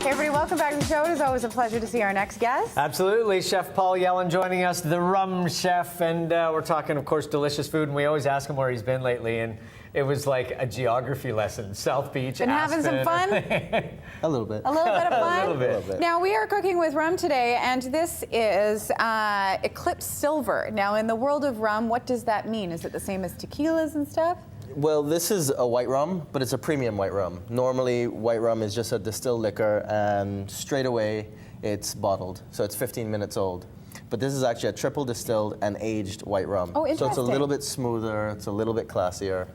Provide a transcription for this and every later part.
Hey everybody, welcome back to the show. It is always a pleasure to see our next guest. Absolutely. Chef Paul Yellen joining us, the Rhum chef, and we're talking, of course, delicious food, and we always ask him where he's been lately, and it was like a geography lesson. South Beach, Been having some fun? A little bit. A little bit of fun? A little bit. Now, we are cooking with rum today, and this is Eclipse Silver. Now, in the world of rum, what does that mean? Is it the same as tequilas and stuff? Well, this is a white rum, but it's a premium white rum. Normally, white rum is just a distilled liquor, and straight away, it's bottled. So it's 15 minutes old. But this is actually a triple distilled and aged white rum. Oh, interesting. So it's a little bit smoother, it's a little bit classier.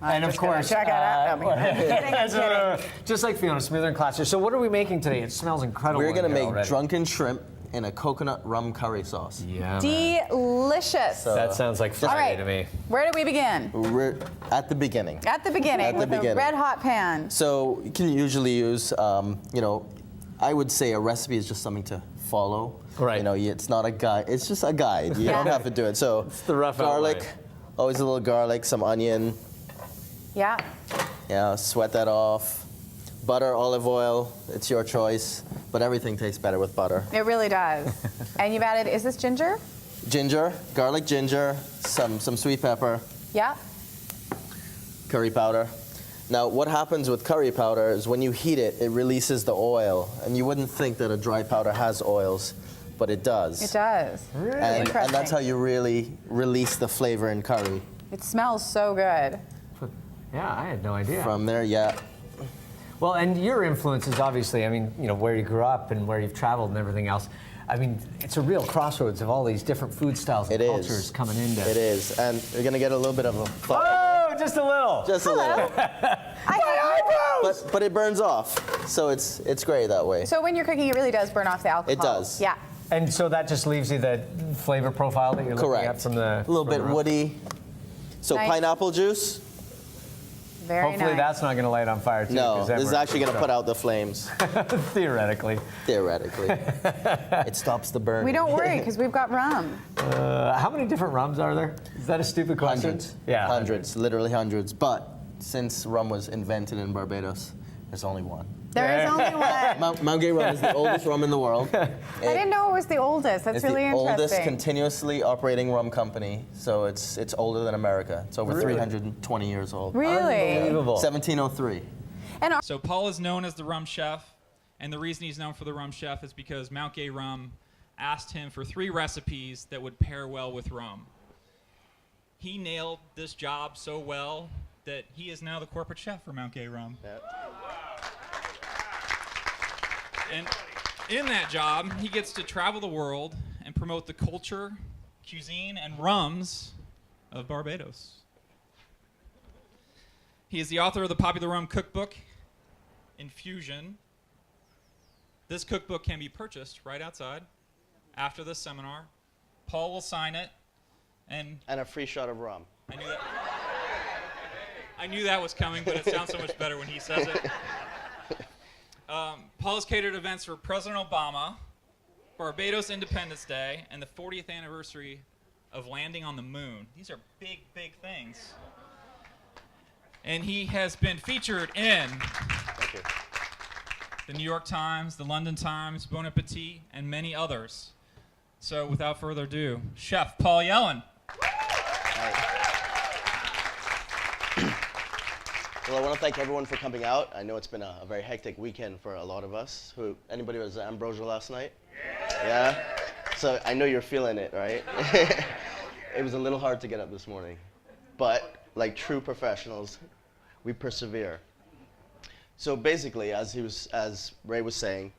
And of course, check it out. I'm kidding. just like Fiona, smoother and classier. So what are we making today? It smells incredible. We're going to in here make already. drunken shrimp in a coconut rum curry sauce. Yeah, man. Delicious. That sounds like All Friday right, to me. where do we begin? We're at the beginning. At the beginning, At the with a beginning. red hot pan. So you can usually use, I would say a recipe is just something to follow. Right. You know, it's not a guide. It's just a guide. You don't have to do it. So It's the rough garlic, outline. always a little garlic, some onion. Yeah. Yeah, sweat that off. Butter, olive oil, it's your choice. But everything tastes better with butter. It really does. And you've added, is this ginger? Ginger, garlic ginger, some sweet pepper, Yeah. curry powder. Now, what happens with curry powder is when you heat it, it releases the oil. And you wouldn't think that a dry powder has oils, but it does. It does. And that's how you really release the flavor in curry. It smells so good. Yeah, I had no idea. From there, yeah. Well, and your influences, obviously, I mean, you know, where you grew up and where you've traveled and everything else. I mean, it's a real crossroads of all these different food styles and It cultures is. coming into. It is. And you're going to get a little bit of a fire. Oh, just a little. Just a little. But it burns off. So it's great that way. So when you're cooking, it really does burn off the alcohol. It does. Yeah. And so that just leaves you the flavor profile that you're looking Correct. at from the. A little from bit the rum. woody. So Nice. pineapple juice? Very Hopefully nice. that's not going to light on fire too. No, 'cause then this is we're- actually going to put out the flames, theoretically. theoretically. It stops the burn. We don't worry because we've got rum. How many different rums are there? Is that a stupid question? Hundreds. Yeah. Hundreds, literally hundreds. But since rum was invented in Barbados, there's only one. There is only one. Mount Gay rum is the oldest rum in the world. I didn't know it was the oldest. That's It's really the interesting. oldest continuously operating rum company, so it's older than America. It's over Really? 320 years old. Really? Unbelievable. 1703. And So Paul is known as the Rum Chef, and the reason he's known for the Rum Chef is because Mount Gay Rum asked him for 3 recipes that would pair well with rum. He nailed this job so well that he is now the corporate chef for Mount Gay Rum. And in that job, he gets to travel the world and promote the culture, cuisine, and rums of Barbados. He is the author of the popular rum cookbook, Infusion. This cookbook can be purchased right outside after this seminar. Paul will sign it, and And a free shot of rum. I knew that was coming, but it sounds so much better when he says it. Paul has catered events for President Obama, Barbados Independence Day, and the 40th anniversary of landing on the moon. These are big, big things. And he has been featured in the New York Times, the London Times, Bon Appetit, and many others. So without further ado, Chef Paul Yellen. Well, I want to thank everyone for coming out. I know it's been a very hectic weekend for a lot of us. Anybody was at Ambrosia last night? Yeah? So I know you're feeling it, right? It was a little hard to get up this morning. But like true professionals, we persevere. So basically, as Ray was saying,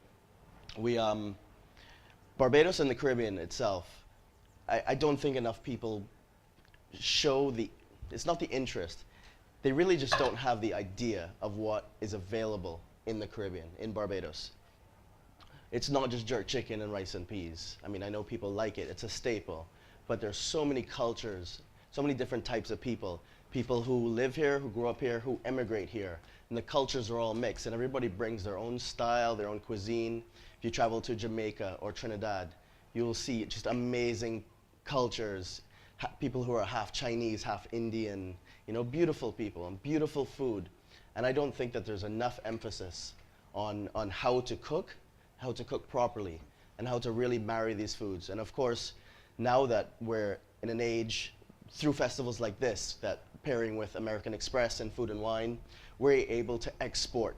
Barbados and the Caribbean itself, I don't think enough people show it's not the interest. They really just don't have the idea of what is available in the Caribbean, in Barbados. It's not just jerk chicken and rice and peas. I mean, I know people like it, it's a staple, but there's so many cultures, so many different types of people. People who live here, who grew up here, who emigrate here, and the cultures are all mixed, and everybody brings their own style, their own cuisine. If you travel to Jamaica or Trinidad, you will see just amazing cultures, people who are half Chinese, half Indian, beautiful people and beautiful food. And I don't think that there's enough emphasis on how to cook properly, and how to really marry these foods. And of course, now that we're in an age, through festivals like this, that pairing with American Express and Food and Wine, we're able to export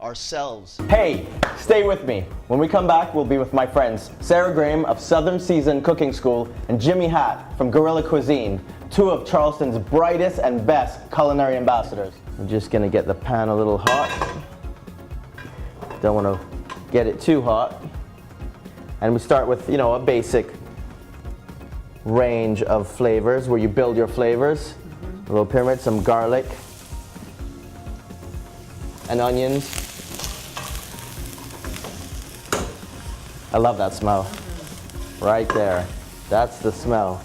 ourselves. Hey, stay with me. When we come back, we'll be with my friends Sarah Graham of Southern Season Cooking School and Jimmy Hatt from Guerrilla Cuisine, two of Charleston's brightest and best culinary ambassadors. I'm just gonna get the pan a little hot. Don't wanna get it too hot. And we start with, a basic range of flavors where you build your flavors. A little pyramid, some garlic and onions. I love that smell. Right there. That's the smell.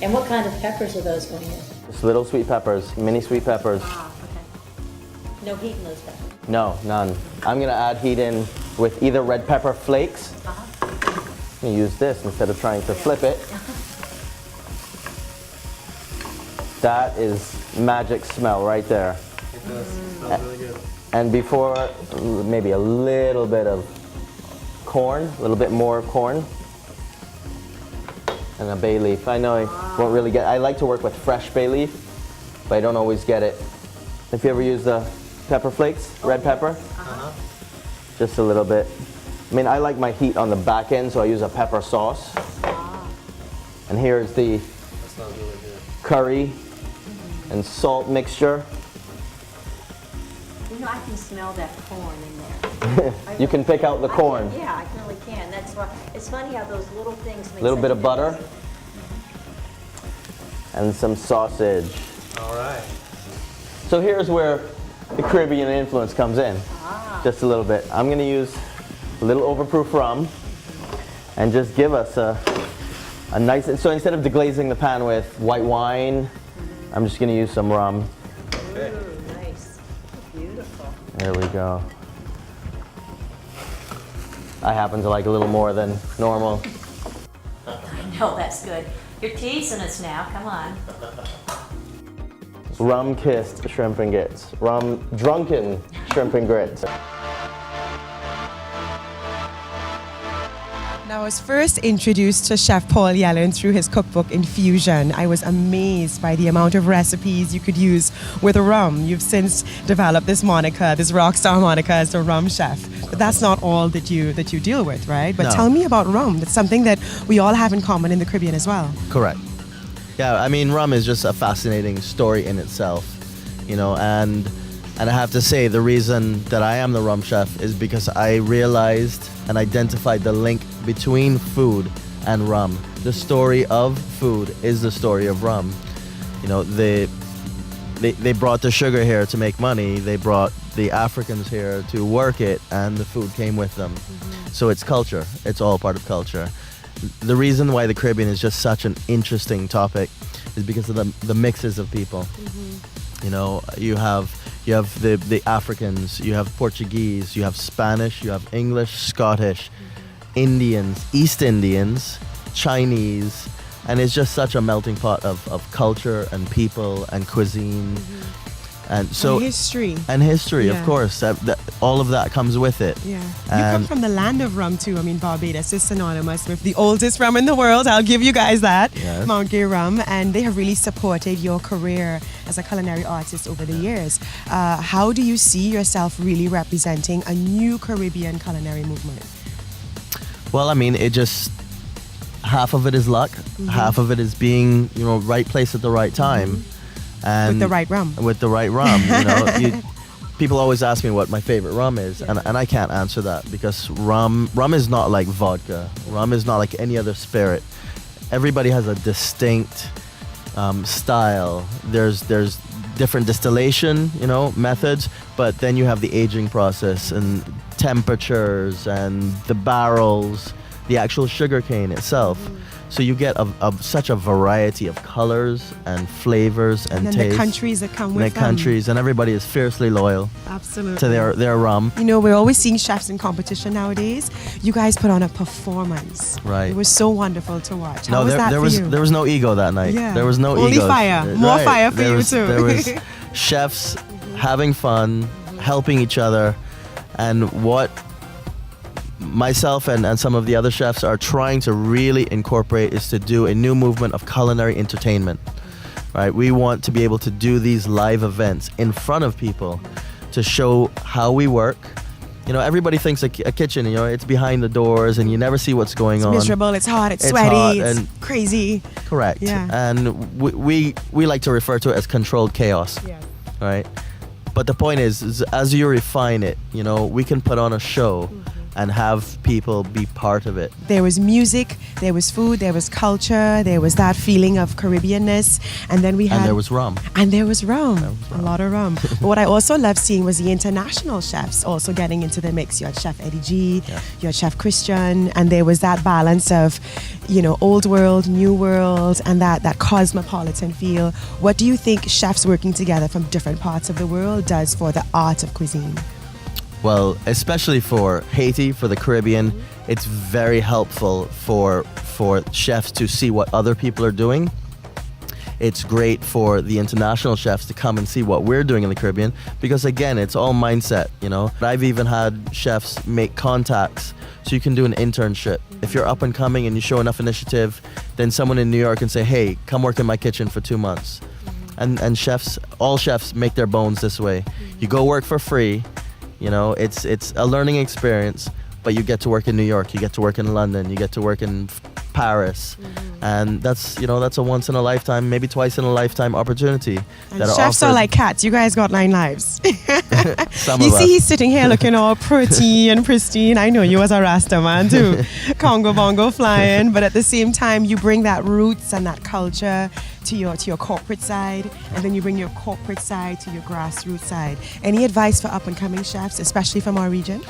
And what kind of peppers are those going in? Just little sweet peppers, mini sweet peppers. Ah, okay. No heat in those peppers? No, none. I'm gonna add heat in with either red pepper flakes. Uh-huh. I'm gonna use this instead of trying to flip it. That is magic smell right there. It does. It smells really good. And before, maybe a little bit of corn, a little bit more corn. And a bay leaf. I know I won't really I like to work with fresh bay leaf, but I don't always get it. If you ever use the pepper flakes, red pepper, just a little bit. I mean, I like my heat on the back end, so I use a pepper sauce. And here's the That smells really good. curry and salt mixture. I can smell that corn in there. You can pick out the corn. Yeah, I really can. That's why, it's funny how those little things make A little such bit a of butter difference. and some sausage. All right. So here's where the Caribbean influence comes in. Just a little bit. I'm gonna use a little overproof rum and just give us a nice, so instead of deglazing the pan with white wine, I'm just gonna use some rum. Okay. Ooh, nice. Beautiful. There we go. I happen to like a little more than normal. No, that's good. You're teasing us now. Come on. Rum-kissed shrimp and grits. Rum-drunken shrimp and grits. Now, I was first introduced to Chef Paul Yellen through his cookbook Infusion. I was amazed by the amount of recipes you could use with rum. You've since developed this moniker, this rock star moniker as the rum chef. But that's not all that you deal with, right? But No. tell me about rum. That's something that we all have in common in the Caribbean as well. Correct. Yeah, I mean, rum is just a fascinating story in itself, and I have to say the reason that I am the rum chef is because I realized and identified the link between food and rum. The story of food is the story of rum. They brought the sugar here to make money. They brought the Africans here to work it, and the food came with them. So it's culture. It's all part of culture. The reason why the Caribbean is just such an interesting topic is because of the mixes of people. You have the Africans, you have Portuguese, you have Spanish, you have English, Scottish, Indians, East Indians, Chinese, and it's just such a melting pot of culture and people and cuisine. And so history. And history, Yeah. of course. All of that comes with it. Yeah. You come And from the land of rum too. I mean, Barbados is synonymous with the oldest rum in the world. I'll give you guys that. Yes. Mount Gay Rum. And they have really supported your career as a culinary artist over the years. How do you see yourself really representing a new Caribbean culinary movement? well, I mean, it just half of it is luck, half of it is being, right place at the right time. And With the right rum. With the right rum, people always ask me what my favorite rum is, and I can't answer that because rum is not like vodka. Rum is not like any other spirit. Everybody has a distinct style. There's different distillation, methods, but then you have the aging process and temperatures and the barrels, the actual sugar cane itself. So you get such a variety of colors and flavors and And then tastes. the countries that come And with the countries, them. and everybody is fiercely loyal Absolutely. to their rum. We're always seeing chefs in competition nowadays. You guys put on a performance. Right. It was so wonderful to watch. How No, was that there for was you? there was no ego that night. Yeah. There was no Only ego. fire. More fire for There you was, too. There was chefs having fun, helping each other, And what myself and some of the other chefs are trying to really incorporate is to do a new movement of culinary entertainment. Right? We want to be able to do these live events in front of people to show how we work. You know, everybody thinks a kitchen, you know, it's behind the doors and you never see what's going on. It's miserable, it's hot, it's hot sweaty, and it's crazy. correct. Yeah. And we like to refer to it as controlled chaos. Yeah. Right? But the point is as you refine it, you know, we can put on a show and have people be part of it. There was music, there was food, there was culture, there was that feeling of Caribbeanness, and then we had... And there was rum. And there was rum, a lot of rum. But what I also loved seeing was the international chefs also getting into the mix. You had Chef Eddie G, you had Chef Christian, and there was that balance of, you know, old world, new world, and that cosmopolitan feel. What do you think chefs working together from different parts of the world does for the art of cuisine? Well, especially for Haiti, for the Caribbean, it's very helpful for chefs to see what other people are doing. It's great for the international chefs to come and see what we're doing in the Caribbean because, again, it's all mindset, you know. I've even had chefs make contacts so you can do an internship. If you're up and coming and you show enough initiative, then someone in New York can say, hey, come work in my kitchen for 2 months. And chefs, all chefs make their bones this way. You go work for free. You know, it's a learning experience, but you get to work in New York, you get to work in London, you get to work in Paris, and that's a once in a lifetime, maybe twice in a lifetime opportunity. And chefs are like cats. You guys got 9 lives. Some you of see, us. he's sitting here looking all pretty and pristine. I know you as a Rasta man too, Congo bongo flying, but at the same time, you bring that roots and that culture to your corporate side, and then you bring your corporate side to your grassroots side. Any advice for up-and-coming chefs, especially from our region?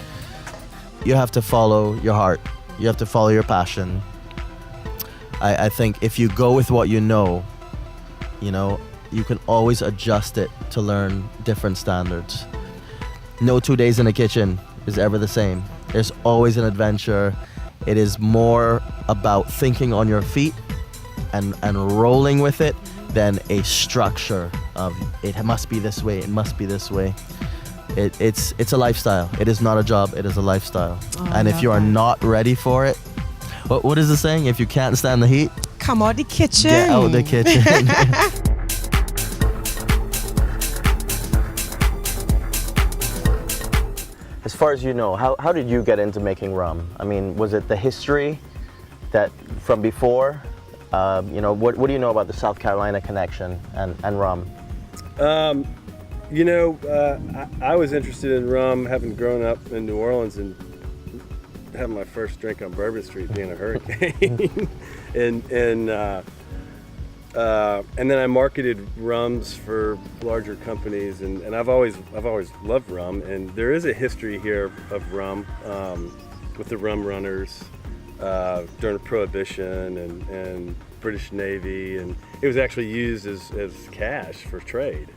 You have to follow your heart. You have to follow your passion. I think if you go with what you know, you can always adjust it to learn different standards. No 2 days in the kitchen is ever the same. There's always an adventure. It is more about thinking on your feet and rolling with it than a structure of it must be this way, it must be this way. It's a lifestyle. It is not a job, it is a lifestyle. And if you are not ready for it, what is the saying? If you can't stand the heat, come out the kitchen. get out the kitchen. As far as you know, how did you get into making rum? I mean, was it the history that from before? What do you know about the South Carolina connection and rum? I was interested in rum having grown up in New Orleans and having my first drink on Bourbon Street being a hurricane. and then I marketed rums for larger companies, and I've always loved rum. And there is a history here of rum with the rum runners during Prohibition and British Navy, and it was actually used as cash for trade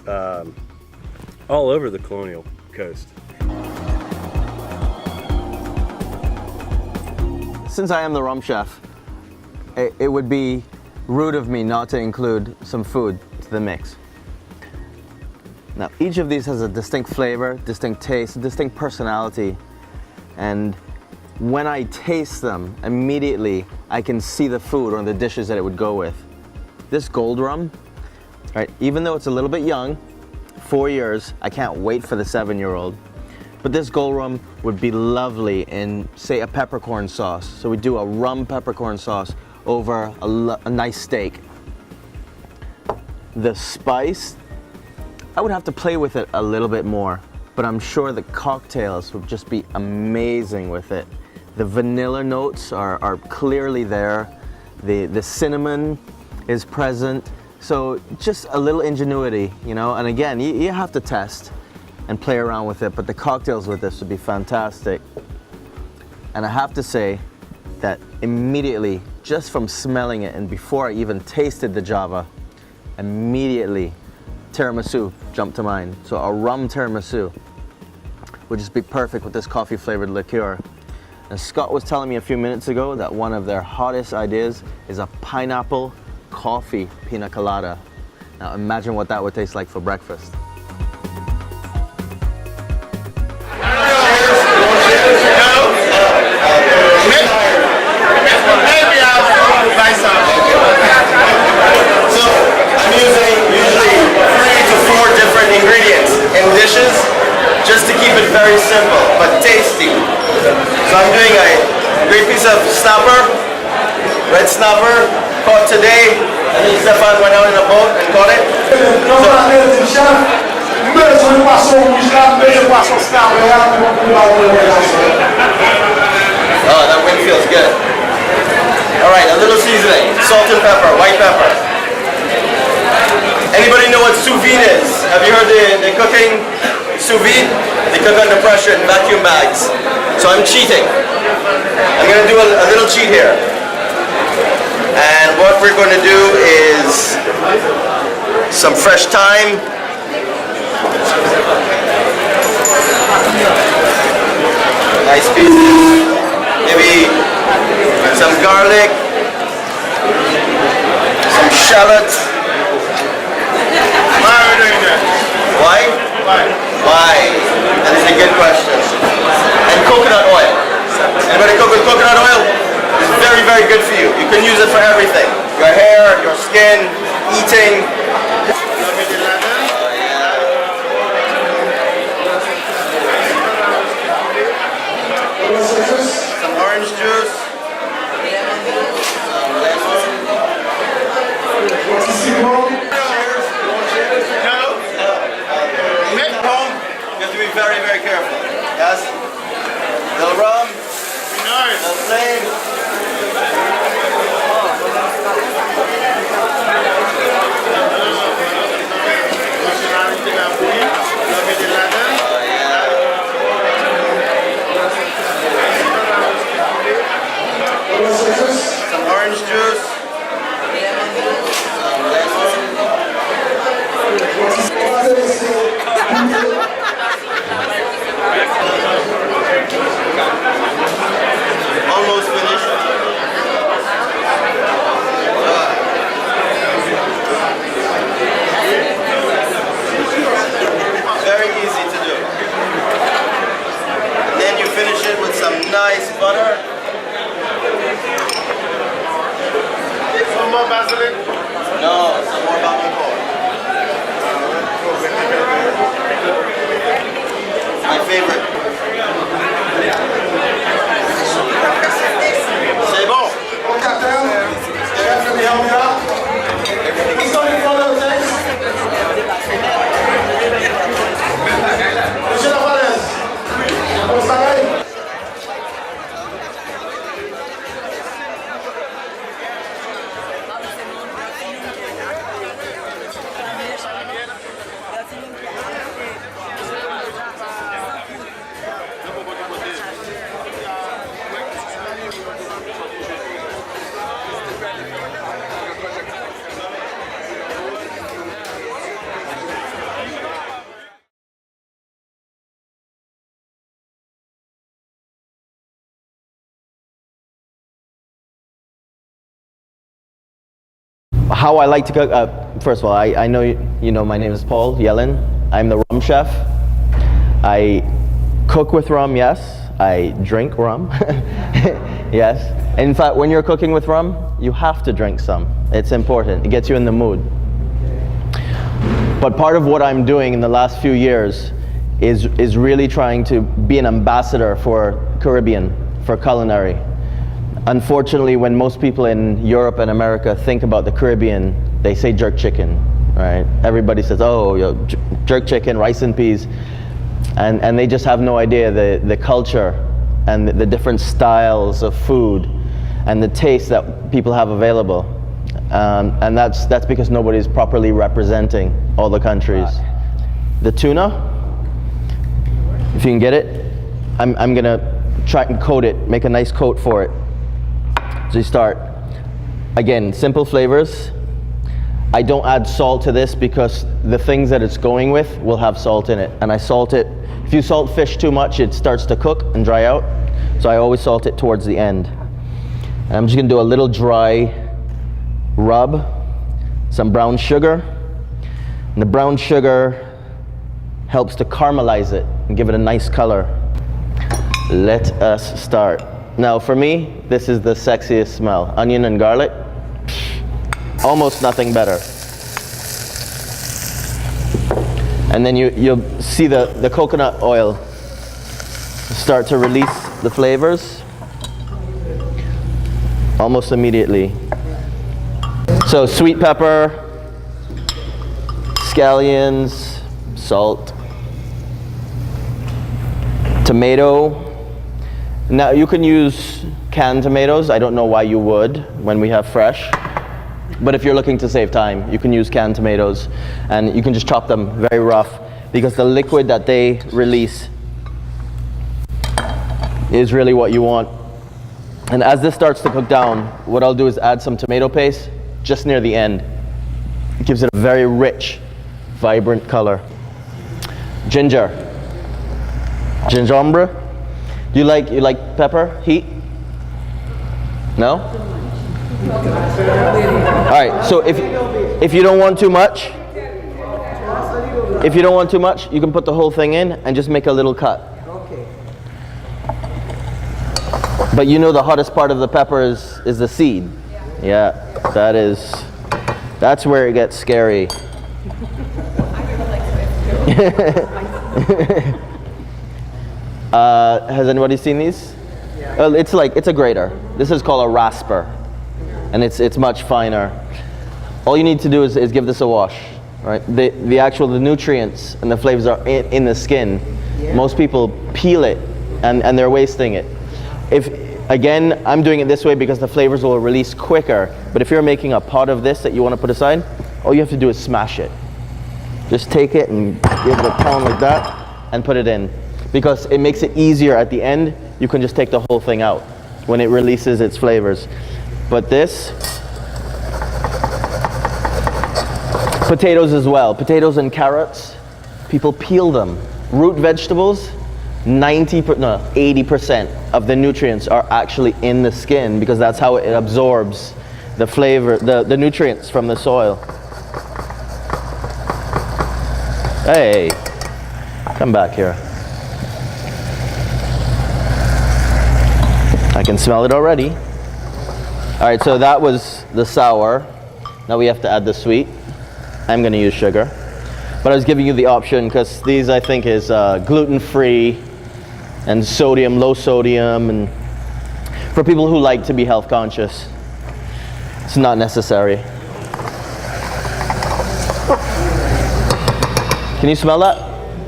all over the colonial coast. Since I am the rum chef, it would be rude of me not to include some food to the mix. Now, each of these has a distinct flavor, distinct taste, distinct personality, and when I taste them, immediately I can see the food or the dishes that it would go with. This gold rum, right, even though it's a little bit young, 4 years, I can't wait for the 7-year-old. But this gold rum would be lovely in, say, a peppercorn sauce. So we do a rum peppercorn sauce over a nice steak. The spice, I would have to play with it a little bit more, but I'm sure the cocktails would just be amazing with it. The vanilla notes are clearly there. The cinnamon is present. So just a little ingenuity, and again, you have to test and play around with it, but the cocktails with this would be fantastic. And I have to say that immediately, just from smelling it and before I even tasted the Java, immediately tiramisu jumped to mind. So a rum tiramisu would just be perfect with this coffee flavored liqueur. And Scott was telling me a few minutes ago that one of their hottest ideas is a pineapple coffee pina colada. Now imagine what that would taste like for breakfast. very simple, but tasty. So I'm doing a great piece of snapper, red snapper, caught today. I think Stefan went out in a boat and caught it. Oh, that wind feels good. All right, a little seasoning, salt and pepper, white pepper. Anybody know what sous vide is? Have you heard the cooking sous vide? They cook under pressure in vacuum bags. So I'm cheating. I'm going to do a little cheat here. And what we're going to do is some fresh thyme. Nice pieces. Maybe some garlic. Some shallots. Why are we doing that? Why? Why? That is a good question. And coconut oil. Anybody cook with coconut oil? It's very, very good for you. You can use it for everything. Your hair, your skin, eating. Some orange juice. Some lemon. You have to be very, very careful. Yes? Little rum. Little flame. Some orange juice. Some almost finished. Very easy to do. And then you finish it with some nice butter. Some more basil? No, some more barbacoa. My favorite. C'est bon. How I like to cook, first of all, I know you know my name is Paul Yellen. I'm the rum chef. I cook with rum, yes. I drink rum, yes. In fact, when you're cooking with rum, you have to drink some. It's important. It gets you in the mood. But part of what I'm doing in the last few years is really trying to be an ambassador for Caribbean, for culinary. Unfortunately, when most people in Europe and America think about the Caribbean, they say jerk chicken, right? Everybody says, oh, jerk chicken, rice and peas. And they just have no idea the culture and the different styles of food and the taste that people have available. And that's because nobody's properly representing all the countries. The tuna, if you can get it, I'm gonna try and coat it, make a nice coat for it. So you start, again, simple flavors. I don't add salt to this because the things that it's going with will have salt in it. And I salt it. If you salt fish too much, it starts to cook and dry out. So I always salt it towards the end. And I'm just gonna do a little dry rub, some brown sugar. And the brown sugar helps to caramelize it and give it a nice color. Let us start. Now for me, this is the sexiest smell. Onion and garlic, almost nothing better. And then you'll see the coconut oil start to release the flavors almost immediately. So sweet pepper, scallions, salt, tomato. Now you can use canned tomatoes. I don't know why you would when we have fresh. But if you're looking to save time, you can use canned tomatoes and you can just chop them very rough because the liquid that they release is really what you want. And as this starts to cook down, what I'll do is add some tomato paste just near the end. It gives it a very rich, vibrant color. Ginger. Gingembre. You like pepper? Heat? No? All right, so if you don't want too much, you can put the whole thing in and just make a little cut. But you know the hottest part of the pepper is the seed. Yeah, that's where it gets scary. Has anybody seen these? It's a grater. This is called a rasper, and it's much finer. All you need to do is give this a wash. Right? The nutrients and the flavors are in the skin. Yeah. Most people peel it and they're wasting it. Again, I'm doing it this way because the flavors will release quicker. But if you're making a pot of this that you want to put aside, all you have to do is smash it. Just take it and give it a pound like that and put it in. Because it makes it easier at the end. You can just take the whole thing out when it releases its flavors. But this, potatoes as well. Potatoes and carrots, people peel them. Root vegetables, 80% of the nutrients are actually in the skin because that's how it absorbs the flavor, the nutrients from the soil. Hey, come back here. I can smell it already. All right, so that was the sour. Now we have to add the sweet. I'm going to use sugar. But I was giving you the option because these I think is gluten-free and sodium, low sodium, and for people who like to be health conscious, it's not necessary. Can you smell that?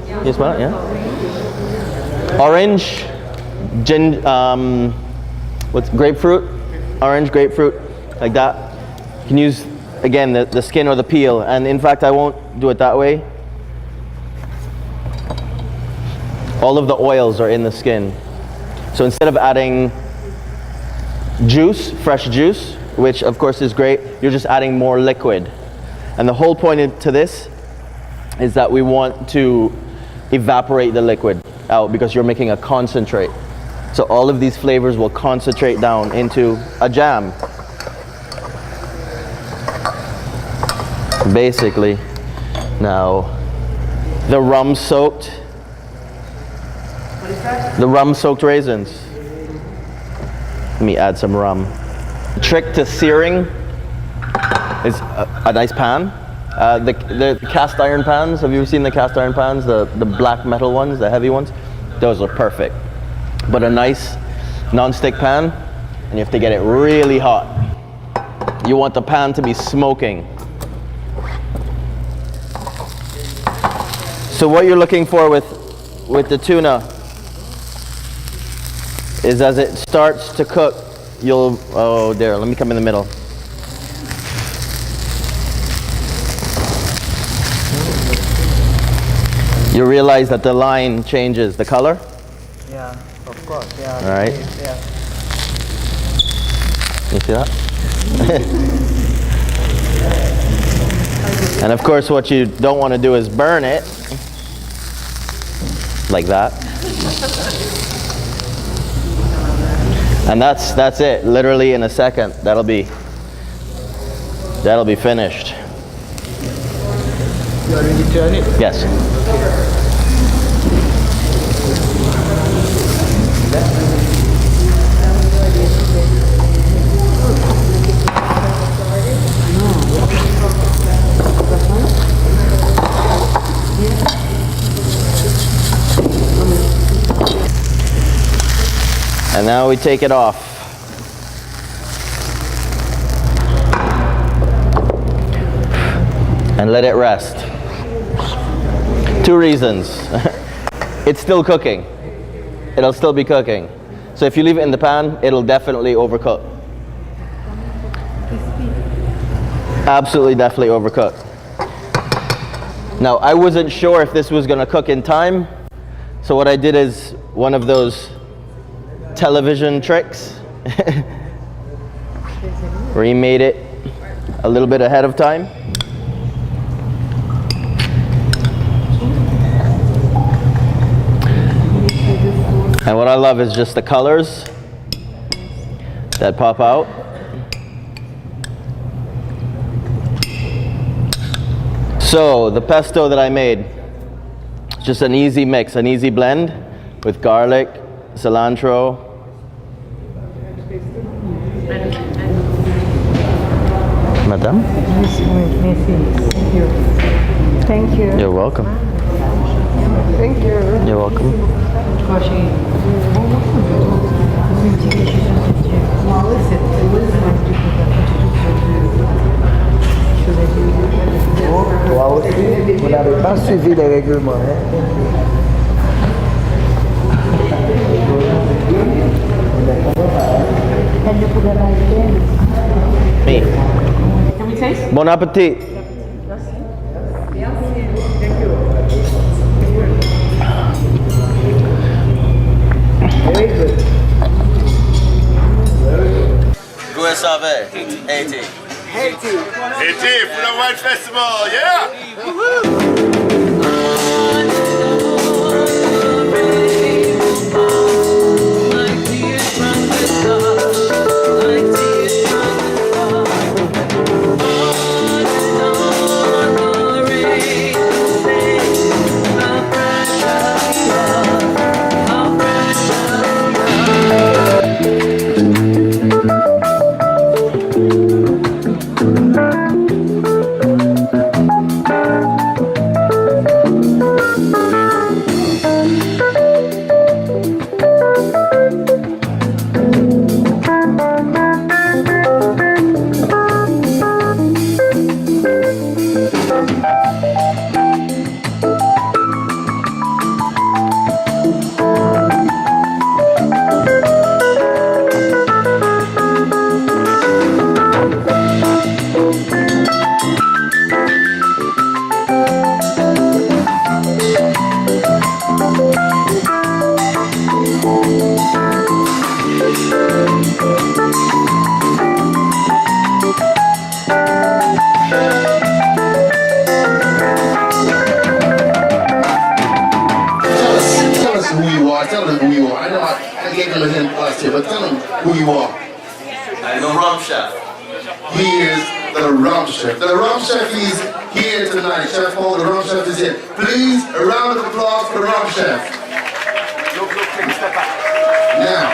Yeah. Can you smell it? Yeah. Orange, grapefruit, orange, grapefruit, like that. You can use, again, the skin or the peel, and in fact, I won't do it that way. All of the oils are in the skin. So instead of adding juice, fresh juice, which of course is great, you're just adding more liquid. And the whole point to this is that we want to evaporate the liquid out because you're making a concentrate. So all of these flavors will concentrate down into a jam. Basically. Now, the rum soaked raisins. Let me add some rum. The trick to searing is a nice pan. The cast iron pans, have you ever seen the cast iron pans? The black metal ones, the heavy ones? Those are perfect. But a nice non-stick pan, and you have to get it really hot. You want the pan to be smoking. So what you're looking for with the tuna is as it starts to cook, let me come in the middle. You realize that the line changes the color? Yeah, of course, yeah. All right. Yeah. You see that? And of course, what you don't want to do is burn it. Like that. And that's it. Literally in a second, that'll be finished. You already turn it? Yes. And now we take it off. And let it rest. 2 reasons. It's still cooking. It'll still be cooking. So if you leave it in the pan, it'll definitely overcook. Absolutely, definitely overcook. Now, I wasn't sure if this was going to cook in time, so what I did is one of those television tricks. Remade it a little bit ahead of time. And what I love is just the colors that pop out. So the pesto that I made, just an easy mix, an easy blend with garlic, cilantro. Madame? Thank you. You're welcome. Thank you. You're welcome. Toi aussi, vous n'avez pas suivi les règlements. Me. Bon appétit. Comment ça va? Haiti. Haiti for the Wine Festival, yeah! Tell them who you are. I know I gave them a hint last year, but tell them who you are. I'm the Rhum chef. He is the Rhum chef. The Rhum chef is here tonight. Chef Paul, the Rhum chef is here. Please, a round of applause for the Rhum chef. Now,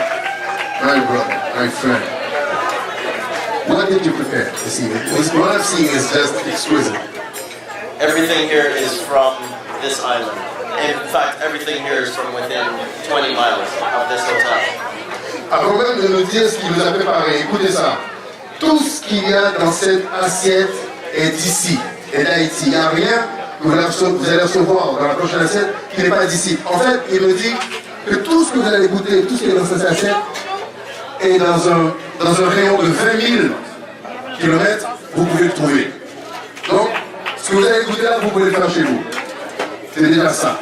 my brother, my friend, what did you prepare this evening? What I'm seeing is just exquisite. Everything here is from this island. In fact, everything here is from within 20 miles of this hotel. Avant même de nous dire ce qu'il nous a préparé, écoutez ça. Tout ce qu'il y a dans cette assiette est d'ici, est d'Haïti. Il n'y a rien que vous allez recevoir dans la prochaine assiette qui n'est pas d'ici. En fait, il me dit que tout ce que vous allez goûter, tout ce qui est dans cette assiette, est dans un rayon de 20 000 kilomètres, vous pouvez le trouver. Donc, ce que vous allez goûter là, vous pouvez le faire chez vous. C'est déjà ça.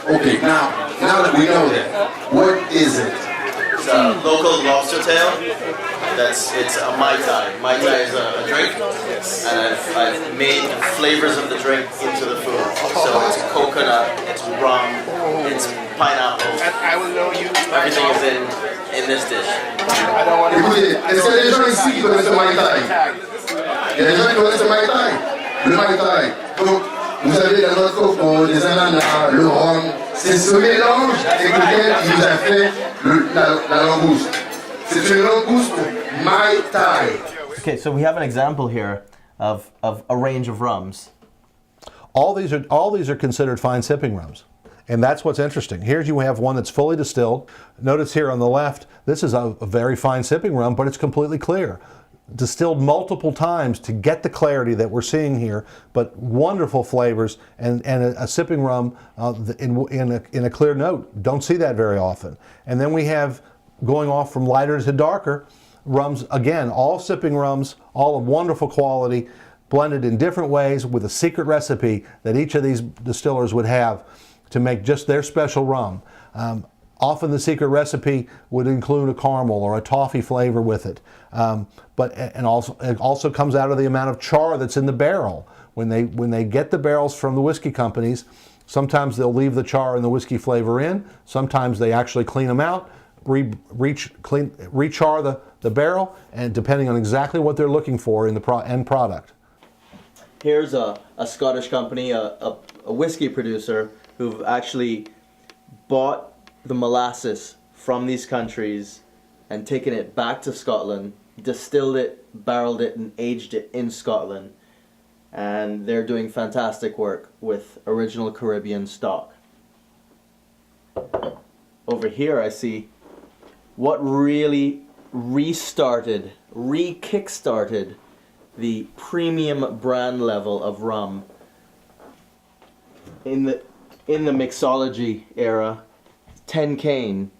Okay, now that we know that, what is it? It's a local lobster tail. It's a Mai Tai. Mai Tai is a drink, and I've made the flavors of the drink into the food. So it's coconut, it's rum, it's pineapple. Everything is in this dish. Écoutez, est-ce qu'il y a des gens ici qui connaissent le Mai Tai? Il y a des gens qui connaissent le Mai Tai? Le Mai Tai. Donc, vous avez la noix de coco, les ananas, le rhum. C'est ce mélange avec lequel il nous a fait la langouste. C'est une langouste Mai Tai. Okay, so we have an example here of a range of rums. All these are considered fine sipping rums. And that's what's interesting. Here you have one that's fully distilled. Notice here on the left, this is a very fine sipping rum, but it's completely clear. Distilled multiple times to get the clarity that we're seeing here, but wonderful flavors and a sipping rum in a clear note. Don't see that very often. And then we have, going off from lighter to darker, rums, again, all sipping rums, all of wonderful quality, blended in different ways with a secret recipe that each of these distillers would have to make just their special rum. Often the secret recipe would include a caramel or a toffee flavor with it. It also comes out of the amount of char that's in the barrel. When they get the barrels from the whiskey companies, sometimes they'll leave the char and the whiskey flavor in. Sometimes they actually clean them out, rechar the barrel, and depending on exactly what they're looking for in the end product. Here's a Scottish company, a whiskey producer, who've actually bought the molasses from these countries and taken it back to Scotland, distilled it, barreled it, and aged it in Scotland. And they're doing fantastic work with original Caribbean stock. Over here I see what really re-kickstarted the premium brand level of rum in the mixology era. 10 Cane,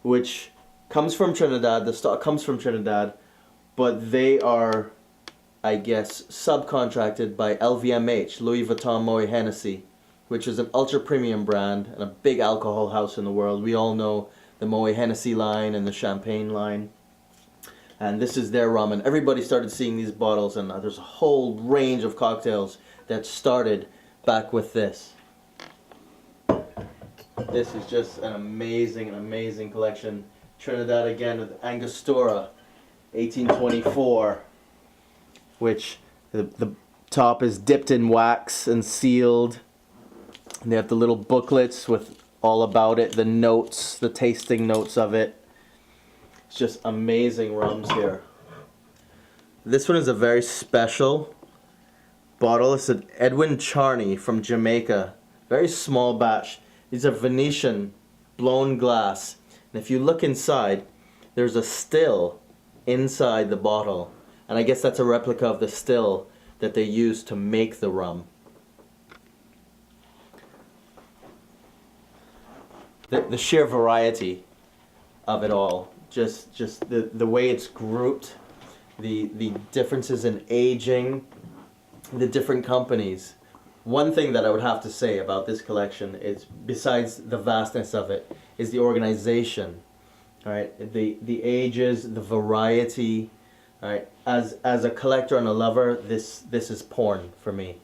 which comes from Trinidad, the stock comes from Trinidad, but they are, I guess, subcontracted by LVMH, Louis Vuitton Moet Hennessy, which is an ultra premium brand and a big alcohol house in the world. We all know the Moet Hennessy line and the Champagne line. And this is their rum, and everybody started seeing these bottles, and there's a whole range of cocktails that started back with this. This is just an amazing collection. Trinidad again with Angostura, 1824, which the top is dipped in wax and sealed. And they have the little booklets with all about it, the notes, the tasting notes of it. It's just amazing rums here. This one is a very special bottle. It's an Edwin Charney from Jamaica. Very small batch. These are Venetian blown glass. And if you look inside, there's a still inside the bottle. And I guess that's a replica of the still that they use to make the rum. The sheer variety of it all. Just the way it's grouped, the differences in aging, the different companies. One thing that I would have to say about this collection is, besides the vastness of it, is the organization. All right, the ages, the variety. All right, as a collector and a lover, this is porn for me.